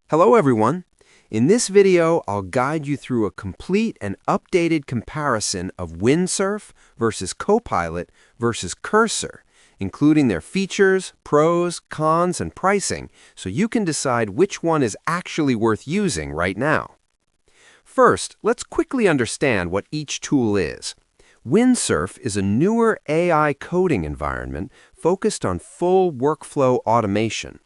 Hello everyone. In this video, I'll guide you through a complete and updated comparison of Windsurf versus Copilot versus Cursor, including their features, pros, cons, and pricing, so you can decide which one is actually worth using right now. First, let's quickly understand what each tool is. Windsurf is a newer AI coding environment focused on full workflow automation.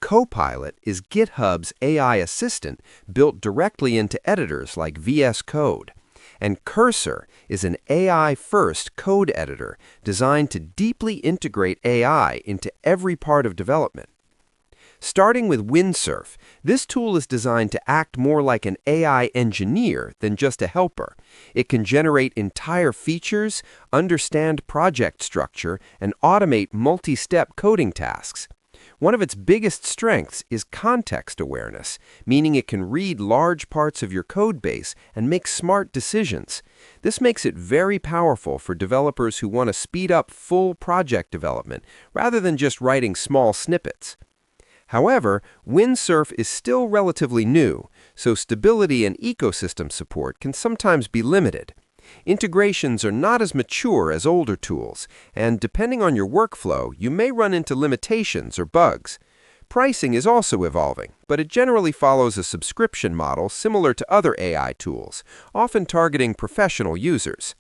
Copilot is GitHub's AI assistant built directly into editors like VS Code. And Cursor is an AI-first code editor designed to deeply integrate AI into every part of development. Starting with Windsurf, this tool is designed to act more like an AI engineer than just a helper. It can generate entire features, understand project structure, and automate multi-step coding tasks. One of its biggest strengths is context awareness, meaning it can read large parts of your code base and make smart decisions. This makes it very powerful for developers who want to speed up full project development rather than just writing small snippets. However, Windsurf is still relatively new, so stability and ecosystem support can sometimes be limited. Integrations are not as mature as older tools, and depending on your workflow, you may run into limitations or bugs. Pricing is also evolving, but it generally follows a subscription model similar to other AI tools, often targeting professional users.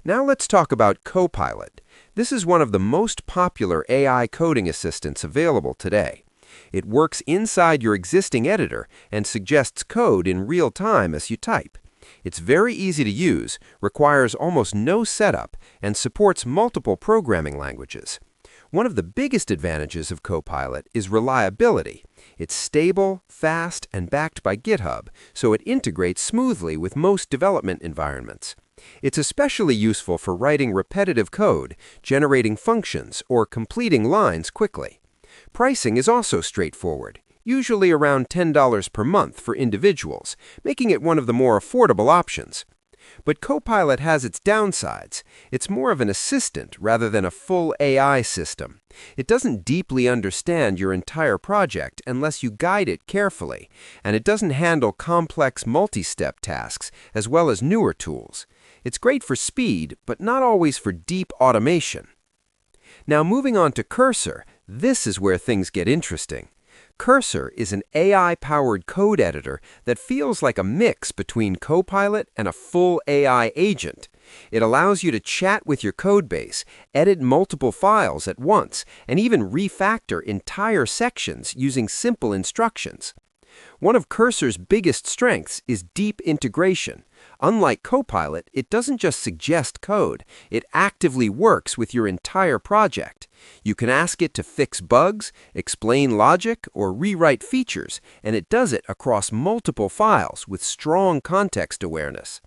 Now let's talk about Copilot. This is one of the most popular AI coding assistants available today. It works inside your existing editor and suggests code in real time as you type. It's very easy to use, requires almost no setup, and supports multiple programming languages. One of the biggest advantages of Copilot is reliability. It's stable, fast, and backed by GitHub, so it integrates smoothly with most development environments. It's especially useful for writing repetitive code, generating functions, or completing lines quickly. Pricing is also straightforward, usually around $10 per month for individuals, making it one of the more affordable options. But Copilot has its downsides. It's more of an assistant rather than a full AI system. It doesn't deeply understand your entire project unless you guide it carefully, and it doesn't handle complex multi-step tasks as well as newer tools. It's great for speed, but not always for deep automation. Now moving on to Cursor, this is where things get interesting. Cursor is an AI-powered code editor that feels like a mix between Copilot and a full AI agent. It allows you to chat with your codebase, edit multiple files at once, and even refactor entire sections using simple instructions. One of Cursor's biggest strengths is deep integration. Unlike Copilot, it doesn't just suggest code, it actively works with your entire project. You can ask it to fix bugs, explain logic, or rewrite features, and it does it across multiple files with strong context awareness.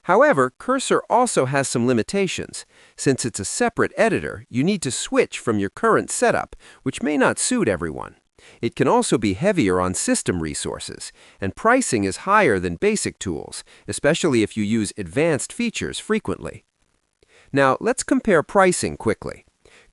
However, Cursor also has some limitations. Since it's a separate editor, you need to switch from your current setup, which may not suit everyone. It can also be heavier on system resources, and pricing is higher than basic tools, especially if you use advanced features frequently. Now, let's compare pricing quickly.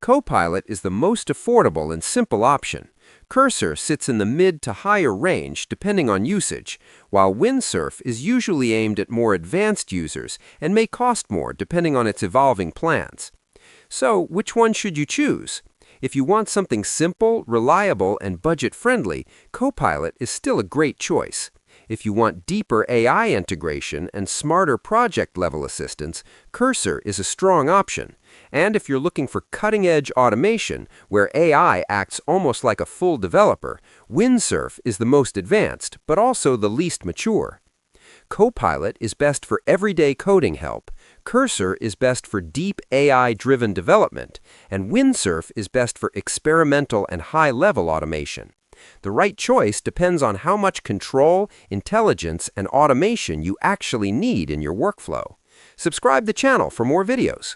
Copilot is the most affordable and simple option. Cursor sits in the mid to higher range depending on usage, while Windsurf is usually aimed at more advanced users and may cost more depending on its evolving plans. So, which one should you choose? If you want something simple, reliable, and budget-friendly, Copilot is still a great choice. If you want deeper AI integration and smarter project-level assistance, Cursor is a strong option. And if you're looking for cutting-edge automation, where AI acts almost like a full developer, Windsurf is the most advanced, but also the least mature. Copilot is best for everyday coding help, Cursor is best for deep AI-driven development, and Windsurf is best for experimental and high-level automation. The right choice depends on how much control, intelligence, and automation you actually need in your workflow. Subscribe to the channel for more videos.